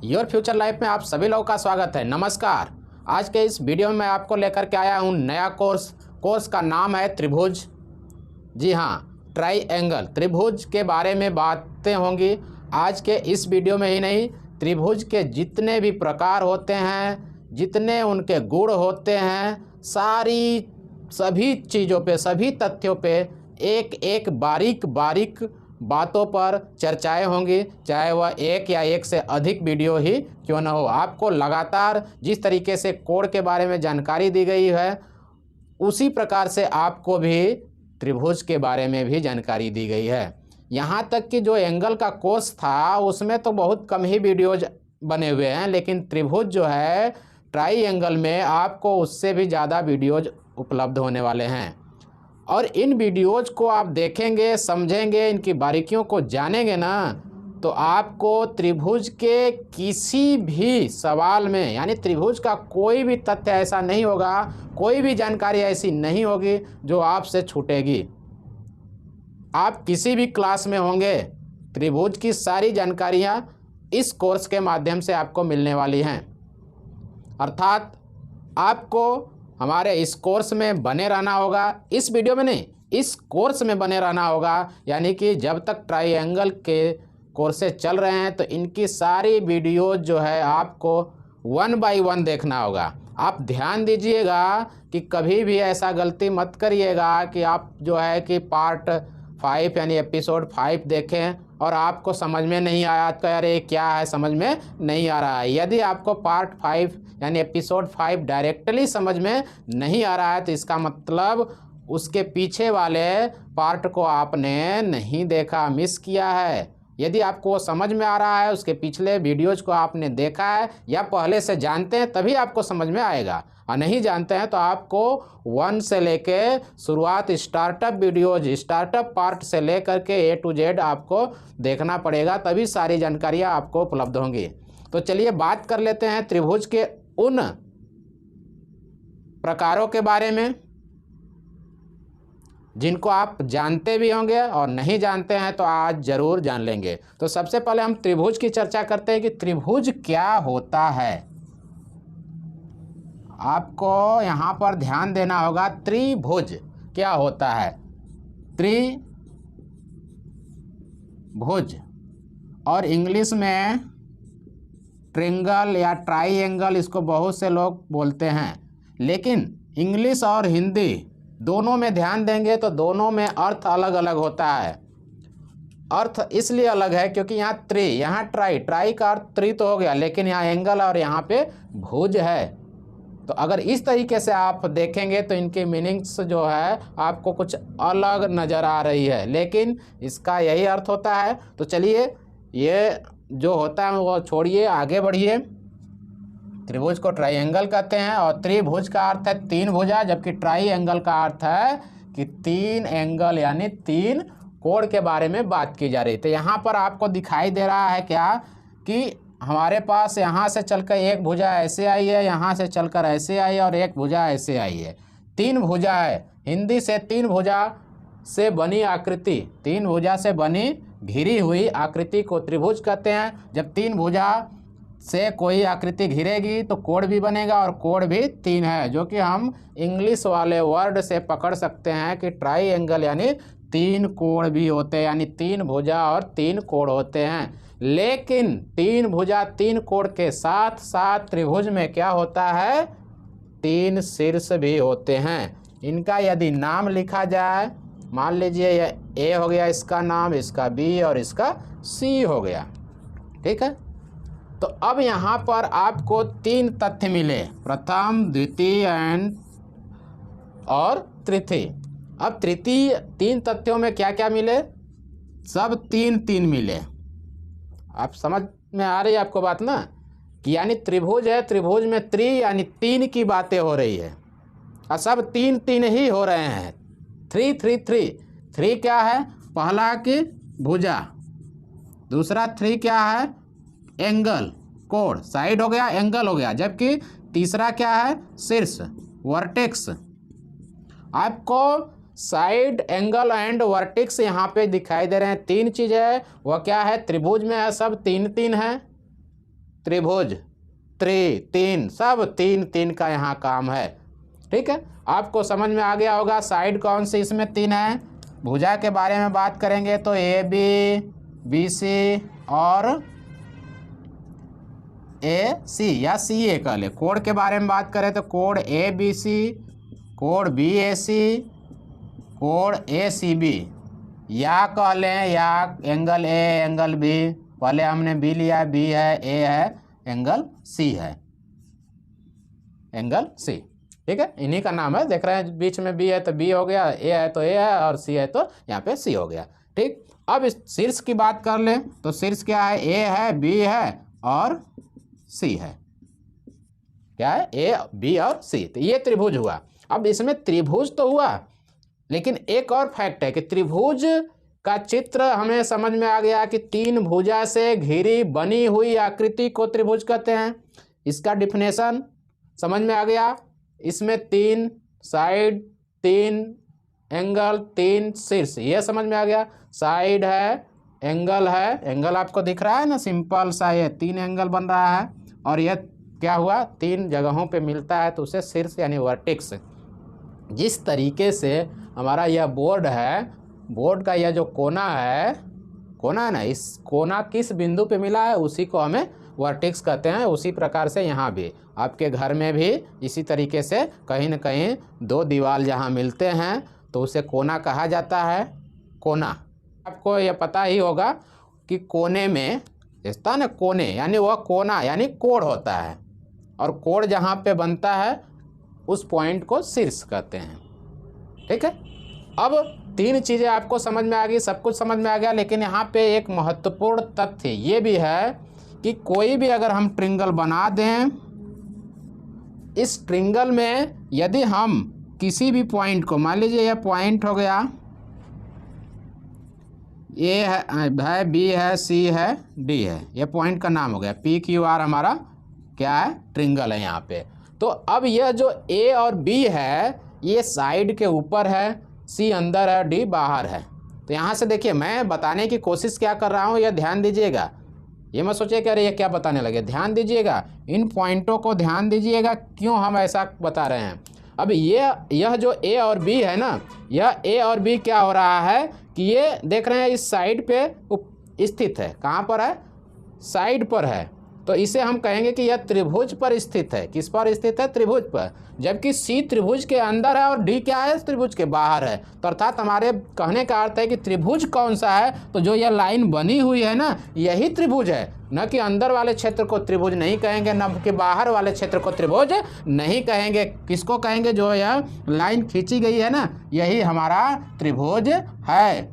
Your future life में आप सभी लोगों का स्वागत है। नमस्कार। आज के इस वीडियो में मैं आपको लेकर के आया हूँ नया कोर्स का नाम है त्रिभुज। जी हाँ, ट्राइएंगल त्रिभुज के बारे में बातें होंगी आज के इस वीडियो में ही नहीं। त्रिभुज के जितने भी प्रकार होते हैं, जितने उनके गुण होते हैं, सभी चीज़ों पे, सभी तथ्यों पे एक एक बारीक बातों पर चर्चाएं होंगी, चाहे वह एक या एक से अधिक वीडियो ही क्यों न हो। आपको लगातार जिस तरीके से कोण के बारे में जानकारी दी गई है, उसी प्रकार से आपको भी त्रिभुज के बारे में भी जानकारी दी गई है। यहाँ तक कि जो एंगल का कोर्स था उसमें तो बहुत कम ही वीडियोज बने हुए हैं, लेकिन त्रिभुज जो है ट्राइएंगल में आपको उससे भी ज़्यादा वीडियोज उपलब्ध होने वाले हैं। और इन वीडियोज को आप देखेंगे, समझेंगे, इनकी बारीकियों को जानेंगे ना, तो आपको त्रिभुज के किसी भी सवाल में, यानी त्रिभुज का कोई भी तथ्य ऐसा नहीं होगा, कोई भी जानकारी ऐसी नहीं होगी जो आपसे छूटेगी। आप किसी भी क्लास में होंगे, त्रिभुज की सारी जानकारियाँ इस कोर्स के माध्यम से आपको मिलने वाली हैं। अर्थात आपको हमारे इस कोर्स में बने रहना होगा, इस वीडियो में नहीं, इस कोर्स में बने रहना होगा। यानी कि जब तक ट्राइएंगल के कोर्सेज चल रहे हैं तो इनकी सारी वीडियोज जो है आपको 1 बाय 1 देखना होगा। आप ध्यान दीजिएगा कि कभी भी ऐसा गलती मत करिएगा कि आप जो है कि पार्ट 5 यानी एपिसोड 5 देखें और आपको समझ में नहीं आया तो यार ये क्या है, समझ में नहीं आ रहा है। यदि आपको पार्ट 5 यानी एपिसोड 5 डायरेक्टली समझ में नहीं आ रहा है तो इसका मतलब उसके पीछे वाले पार्ट को आपने नहीं देखा, मिस किया है। यदि आपको वो समझ में आ रहा है, उसके पिछले वीडियोज़ को आपने देखा है या पहले से जानते हैं, तभी आपको समझ में आएगा। और नहीं जानते हैं तो आपको 1 से लेके शुरुआत स्टार्टअप वीडियोज, स्टार्टअप पार्ट से लेकर के A to Z आपको देखना पड़ेगा, तभी सारी जानकारियाँ आपको उपलब्ध होंगी। तो चलिए बात कर लेते हैं त्रिभुज के उन प्रकारों के बारे में जिनको आप जानते भी होंगे और नहीं जानते हैं तो आज ज़रूर जान लेंगे। तो सबसे पहले हम त्रिभुज की चर्चा करते हैं कि त्रिभुज क्या होता है। आपको यहाँ पर ध्यान देना होगा, त्रिभुज क्या होता है। त्रिभुज और इंग्लिश में ट्रिंगल या ट्राइएंगल इसको बहुत से लोग बोलते हैं, लेकिन इंग्लिश और हिंदी दोनों में ध्यान देंगे तो दोनों में अर्थ अलग अलग होता है। अर्थ इसलिए अलग है क्योंकि यहाँ यहाँ ट्राई का अर्थ त्रि तो हो गया, लेकिन यहाँ एंगल और यहाँ पे भुज है। तो अगर इस तरीके से आप देखेंगे तो इनके मीनिंग्स जो है आपको कुछ अलग नज़र आ रही है, लेकिन इसका यही अर्थ होता है। तो चलिए ये जो होता है वो छोड़िए, आगे बढ़िए। त्रिभुज को ट्राइएंगल कहते हैं और त्रिभुज का अर्थ है 3 भुजा, जबकि ट्राइएंगल का अर्थ है कि 3 एंगल यानी 3 कोण के बारे में बात की जा रही। तो यहाँ पर आपको दिखाई दे रहा है क्या कि हमारे पास यहाँ से चलकर एक भुजा ऐसे आई है, यहाँ से चलकर ऐसे आई है और एक भुजा ऐसे आई है। 3 भुजा है। हिंदी से 3 भुजा से बनी आकृति, 3 भुजा से बनी घिरी हुई आकृति को त्रिभुज कहते हैं। जब 3 भुजा से कोई आकृति घिरेगी तो कोण भी बनेगा और कोण भी 3 है, जो कि हम इंग्लिश वाले वर्ड से पकड़ सकते हैं कि ट्राइएंगल यानी 3 कोण भी होते हैं, यानी 3 भुजा और 3 कोण होते हैं। लेकिन 3 भुजा 3 कोण के साथ साथ त्रिभुज में क्या होता है, 3 शीर्ष भी होते हैं। इनका यदि नाम लिखा जाए, मान लीजिए यह ए हो गया इसका नाम, इसका बी और इसका सी हो गया, ठीक है। तो अब यहाँ पर आपको 3 तथ्य मिले, प्रथम, द्वितीय और तृतीय। अब तृतीय 3 तथ्यों में क्या क्या मिले, सब 3 मिले। आप समझ में आ रही है आपको बात ना, कि यानी त्रिभुज है, त्रिभुज में यानी 3 की बातें हो रही है और सब 3 ही हो रहे हैं। 3 क्या है, पहला की भुजा, दूसरा 3 क्या है, एंगल कोण, साइड हो गया, एंगल हो गया, जबकि तीसरा क्या है, शीर्ष वर्टेक्स। आपको साइड, एंगल एंड वर्टेक्स यहाँ पे दिखाई दे रहे हैं। 3 चीज़ है, वह क्या है, त्रिभुज में है सब 3 है। त्रिभुज, तीन, सब तीन तीन का यहाँ काम है। ठीक है, आपको समझ में आ गया होगा। साइड कौन सी इसमें तीन है। भुजा के बारे में बात करेंगे तो ए बी, बी सी और ए सी या सी ए कह ले। कोण के बारे में बात करें तो कोण ए बी सी, कोण बी ए सी, कोण ए सी बी, या कह लें या एंगल ए एंगल बी। पहले हमने बी लिया, बी है, ए है, एंगल सी है, एंगल सी। ठीक है, इन्हीं का नाम है। देख रहे हैं बीच में बी है तो बी हो गया, ए है तो ए है, और सी है तो यहाँ पे सी हो गया। ठीक, अब इस शीर्ष की बात कर लें तो शीर्ष क्या है, ए है, बी है और सी है। क्या है, ए बी और सी। तो ये त्रिभुज हुआ। अब इसमें त्रिभुज तो हुआ, लेकिन एक और फैक्ट है कि त्रिभुज का चित्र हमें समझ में आ गया कि तीन भुजा से घिरी बनी हुई आकृति को त्रिभुज कहते हैं। इसका डिफिनेशन समझ में आ गया। इसमें तीन साइड, तीन एंगल, तीन शीर्ष, ये समझ में आ गया। साइड है, एंगल है, एंगल आपको दिख रहा है ना, सिंपल सा ये तीन एंगल बन रहा है, और ये क्या हुआ, तीन जगहों पे मिलता है तो उसे शीर्ष यानी वर्टेक्स। जिस तरीके से हमारा यह बोर्ड है, बोर्ड का यह जो कोना है ना, इस कोना किस बिंदु पे मिला है उसी को हमें वर्टेक्स कहते हैं। उसी प्रकार से यहाँ भी आपके घर में भी इसी तरीके से कहीं न कहीं दो दीवार जहाँ मिलते हैं तो उसे कोना कहा जाता है। कोना आपको यह पता ही होगा कि कोने में इसका ना, कोने यानी वह कोना यानी कोण होता है, और कोण जहाँ पे बनता है उस पॉइंट को शीर्ष कहते हैं। ठीक है, अब तीन चीज़ें आपको समझ में आ गई, सब कुछ समझ में आ गया, लेकिन यहाँ पे एक महत्वपूर्ण तथ्य ये भी है कि कोई भी अगर हम ट्रिंगल बना दें, इस ट्रिंगल में यदि हम किसी भी पॉइंट को, मान लीजिए यह पॉइंट हो गया, ए है, बी है, सी है, डी है, यह पॉइंट का नाम हो गया। पी क्यू आर हमारा क्या है, ट्रिंगल है यहाँ पे। तो अब यह जो ए और बी है ये साइड के ऊपर है, सी अंदर है, डी बाहर है। तो यहाँ से देखिए मैं बताने की कोशिश क्या कर रहा हूँ, यह ध्यान दीजिएगा। ये मत सोचिए कि अरे ये क्या बताने लगे, ध्यान दीजिएगा, इन पॉइंटों को ध्यान दीजिएगा क्यों हम ऐसा बता रहे हैं। अब यह जो ए और बी है ना, यह ए और बी क्या हो रहा है कि ये देख रहे हैं इस साइड पे स्थित है। कहाँ पर है, साइड पर है, तो इसे हम कहेंगे कि यह त्रिभुज पर स्थित है। किस पर स्थित है, त्रिभुज पर। जबकि सी त्रिभुज के अंदर है और डी क्या है, त्रिभुज के बाहर है। तो अर्थात हमारे कहने का अर्थ है कि त्रिभुज कौन सा है, तो जो यह लाइन बनी हुई है ना यही त्रिभुज है। न कि अंदर वाले क्षेत्र को त्रिभुज नहीं कहेंगे, न कि बाहर वाले क्षेत्र को त्रिभुज नहीं कहेंगे। किसको कहेंगे, जो यह लाइन खींची गई है ना यही हमारा त्रिभुज है।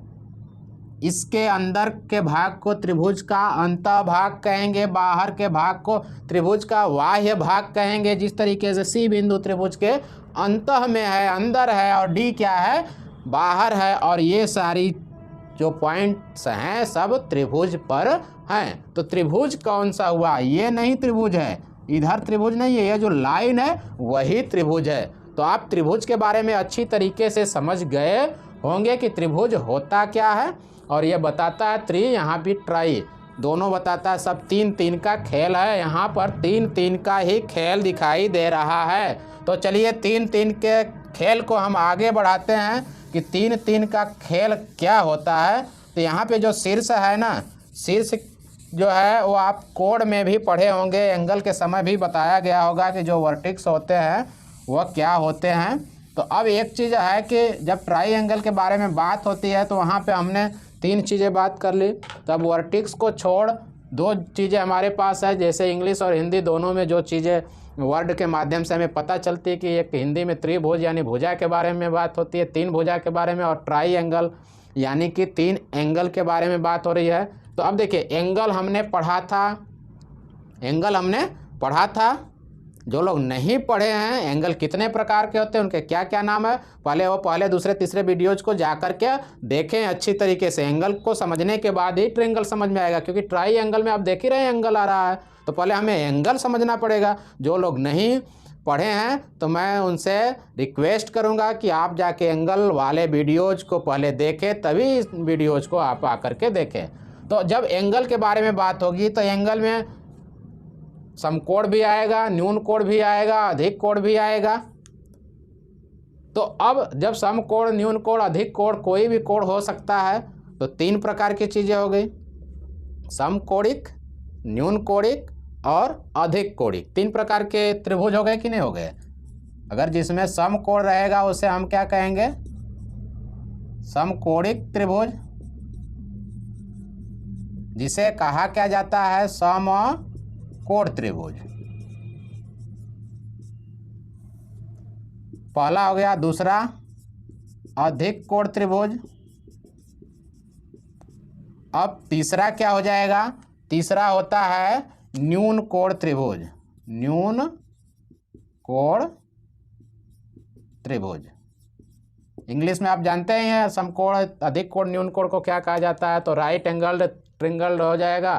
इसके अंदर के भाग को त्रिभुज का अंतः भाग कहेंगे, बाहर के भाग को त्रिभुज का बाह्य भाग कहेंगे। जिस तरीके से सी बिंदु त्रिभुज के अंतः में है, अंदर है, और डी क्या है, बाहर है, और ये सारी जो पॉइंट्स हैं सब त्रिभुज पर हैं। तो त्रिभुज कौन सा हुआ, ये नहीं त्रिभुज है, इधर त्रिभुज नहीं है, ये जो लाइन है वही त्रिभुज है। तो आप त्रिभुज के बारे में अच्छी तरीके से समझ गए होंगे कि त्रिभुज होता क्या है, और ये बताता है त्रि, यहाँ भी ट्राई, दोनों बताता है। सब तीन तीन का खेल है, यहाँ पर तीन तीन का ही खेल दिखाई दे रहा है। तो चलिए तीन तीन के खेल को हम आगे बढ़ाते हैं कि तीन तीन का खेल क्या होता है। तो यहाँ पे जो शीर्ष है ना, शीर्ष जो है वो आप कोड में भी पढ़े होंगे, एंगल के समय भी बताया गया होगा कि जो वर्टेक्स होते हैं वह क्या होते हैं। तो अब एक चीज़ है कि जब ट्राइंगल के बारे में बात होती है तो वहाँ पे हमने तीन चीज़ें बात कर ली। तब वर्टेक्स को छोड़ दो चीज़ें हमारे पास है, जैसे इंग्लिश और हिंदी दोनों में जो चीज़ें वर्ड के माध्यम से हमें पता चलती है कि एक हिंदी में त्रिभुज यानी भुजा के बारे में बात होती है, तीन भुजा के बारे में, और ट्राइंगल यानी कि तीन एंगल के बारे में बात हो रही है। तो अब देखिए एंगल हमने पढ़ा था, जो लोग नहीं पढ़े हैं एंगल कितने प्रकार के होते हैं, उनके क्या क्या नाम है, पहले दूसरे तीसरे वीडियोज को जा कर के देखें अच्छी तरीके से। एंगल को समझने के बाद ही ट्रायंगल समझ में आएगा, क्योंकि ट्राई एंगल में आप देख ही रहे हैं एंगल आ रहा है, तो पहले हमें एंगल समझना पड़ेगा। जो लोग नहीं पढ़े हैं तो मैं उनसे रिक्वेस्ट करूंगा कि आप जाके एंगल वाले वीडियोज को पहले देखें, तभी इस वीडियोज को आप आकर के देखें। तो जब एंगल के बारे में बात होगी तो एंगल में समकोण भी आएगा, न्यून कोण भी आएगा, अधिक कोण भी आएगा। तो अब जब समकोण, न्यून कोण, अधिक कोण, कोई भी कोण हो सकता है, तो 3 प्रकार की चीज़ें हो गई, समकोणिक, न्यून कोणिक और अधिक कोणिक। 3 प्रकार के त्रिभुज हो गए कि नहीं हो गए। अगर जिसमें समकोण रहेगा उसे हम क्या कहेंगे, समकोणिक त्रिभुज, जिसे कहा क्या जाता है समकोण त्रिभुज, पहला हो गया। दूसरा अधिक कोण त्रिभुज। अब तीसरा क्या हो जाएगा, तीसरा होता है न्यून कोण त्रिभुज, न्यून कोण त्रिभुज। इंग्लिश में आप जानते ही हैं समकोण, अधिक कोण, न्यून कोण को क्या कहा जाता है, तो राइट एंगल ट्रिंगल हो जाएगा,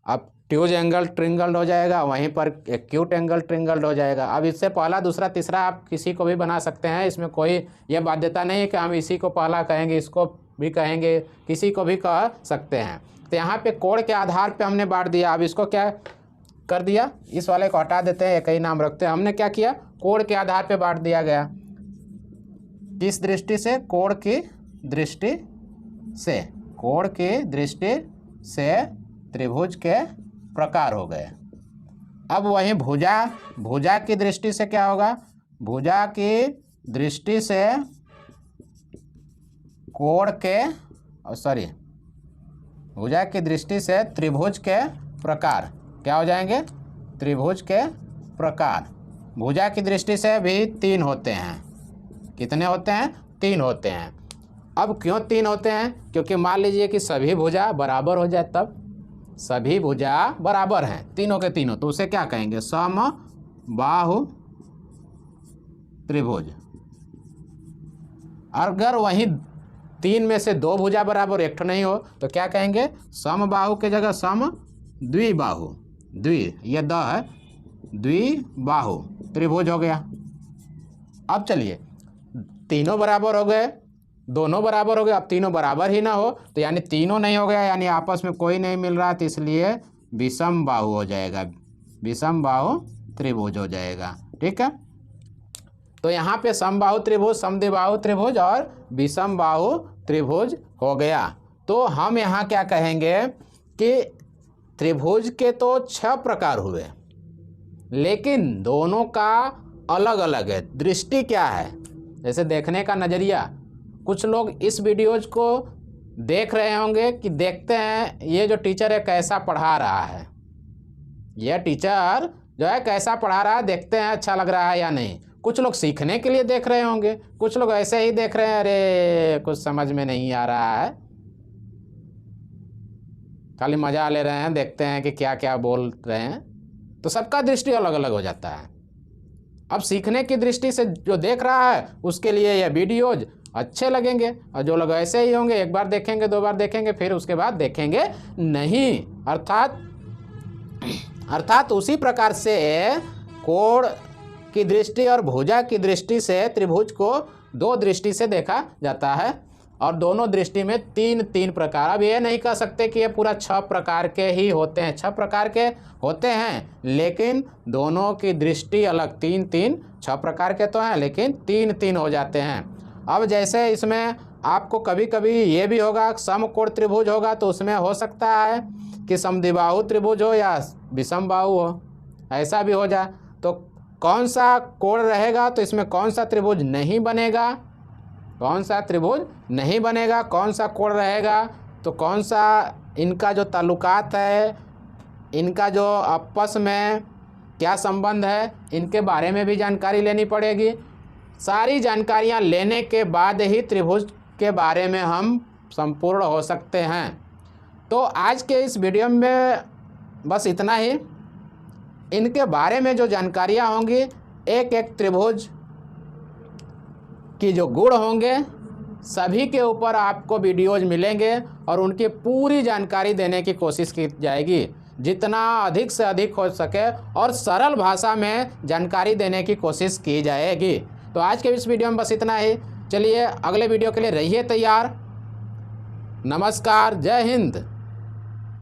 अब ट्यूज एंगल ट्रिंगल हो जाएगा, वहीं पर एक्यूट एंगल ट्रिंगल हो जाएगा। अब इससे पहला, दूसरा, तीसरा आप किसी को भी बना सकते हैं, इसमें कोई ये बाध्यता नहीं है कि हम इसी को पहला कहेंगे, इसको भी कहेंगे, किसी को भी कह सकते हैं। तो यहाँ पे कोण के आधार पे हमने बांट दिया। अब इसको क्या कर दिया, इस वाले को हटा देते हैं, एक ही नाम रखते हैं। हमने क्या किया, कोण के आधार पे बांट दिया गया। किस दृष्टि से, कोण की दृष्टि से, कोण की दृष्टि से त्रिभुज के प्रकार हो गए। अब वहीं भुजा, भुजा की दृष्टि से क्या होगा, भुजा की दृष्टि से कोण के, सॉरी, भुजा की दृष्टि से त्रिभुज के प्रकार क्या हो जाएंगे, त्रिभुज के प्रकार। भुजा की दृष्टि से भी 3 होते हैं। कितने होते हैं, 3 होते हैं। अब क्यों 3 होते हैं, क्योंकि मान लीजिए कि सभी भुजा बराबर हो जाए, तब सभी भुजा बराबर हैं, तीनों के तीनों, तो उसे क्या कहेंगे, समबाहु त्रिभुज। अगर वहीं 3 में से 2 भुजा बराबर, एक ठो नहीं हो, तो क्या कहेंगे, समबाहु के जगह सम द्विबाहु, द्वि ये द है, द्विबाहु त्रिभुज हो गया। अब चलिए, तीनों बराबर हो गए, दोनों बराबर हो गए। अब तीनों बराबर ही ना हो तो यानी तीनों नहीं हो गया, यानी आपस में कोई नहीं मिल रहा, तो इसलिए विषम बाहु हो जाएगा, विषम बाहु त्रिभुज हो जाएगा। ठीक है, तो यहाँ पे समबाहु त्रिभुज, समद्विबाहु त्रिभुज और विषम बाहु त्रिभुज हो गया। तो हम यहाँ क्या कहेंगे कि त्रिभुज के तो 6 प्रकार हुए, लेकिन दोनों का अलग अलग है। दृष्टि क्या है, जैसे देखने का नज़रिया, कुछ लोग इस वीडियोज को देख रहे होंगे कि देखते हैं ये जो टीचर है कैसा पढ़ा रहा है, यह टीचर जो है कैसा पढ़ा रहा है, देखते हैं अच्छा लग रहा है या नहीं। कुछ लोग सीखने के लिए देख रहे होंगे, कुछ लोग ऐसे ही देख रहे हैं, अरे कुछ समझ में नहीं आ रहा है, खाली मज़ा ले रहे हैं, देखते हैं कि क्या क्या बोल रहे हैं। तो सबका दृष्टि अलग अलग हो जाता है। अब सीखने की दृष्टि से जो देख रहा है उसके लिए यह वीडियोज अच्छे लगेंगे, और जो लोग ऐसे ही होंगे, एक बार देखेंगे, 2 बार देखेंगे, फिर उसके बाद देखेंगे नहीं। अर्थात उसी प्रकार से कोण की दृष्टि और भुजा की दृष्टि से त्रिभुज को 2 दृष्टि से देखा जाता है, और दोनों दृष्टि में 3 प्रकार। अब ये नहीं कह सकते कि ये पूरा 6 प्रकार के ही होते हैं, 6 प्रकार के होते हैं, लेकिन दोनों की दृष्टि अलग, 3 6 प्रकार के तो हैं, लेकिन 3 हो जाते हैं। अब जैसे इसमें आपको कभी कभी ये भी होगा, समकोण त्रिभुज होगा तो उसमें हो सकता है कि समद्विबाहु त्रिभुज हो या विषम बाहु हो, ऐसा भी हो जाए। तो कौन सा कोण रहेगा तो इसमें कौन सा त्रिभुज नहीं बनेगा, कौन सा त्रिभुज नहीं बनेगा, कौन सा कोण रहेगा, तो कौन सा इनका जो ताल्लुकात है, इनका जो आपस में क्या संबंध है, इनके बारे में भी जानकारी लेनी पड़ेगी। सारी जानकारियां लेने के बाद ही त्रिभुज के बारे में हम संपूर्ण हो सकते हैं। तो आज के इस वीडियो में बस इतना ही। इनके बारे में जो जानकारियां होंगी, एक एक त्रिभुज की जो गुण होंगे, सभी के ऊपर आपको वीडियोज मिलेंगे और उनकी पूरी जानकारी देने की कोशिश की जाएगी, जितना अधिक से अधिक हो सके, और सरल भाषा में जानकारी देने की कोशिश की जाएगी। तो आज के इस वीडियो में बस इतना ही। चलिए अगले वीडियो के लिए रहिए तैयार। नमस्कार, जय हिंद।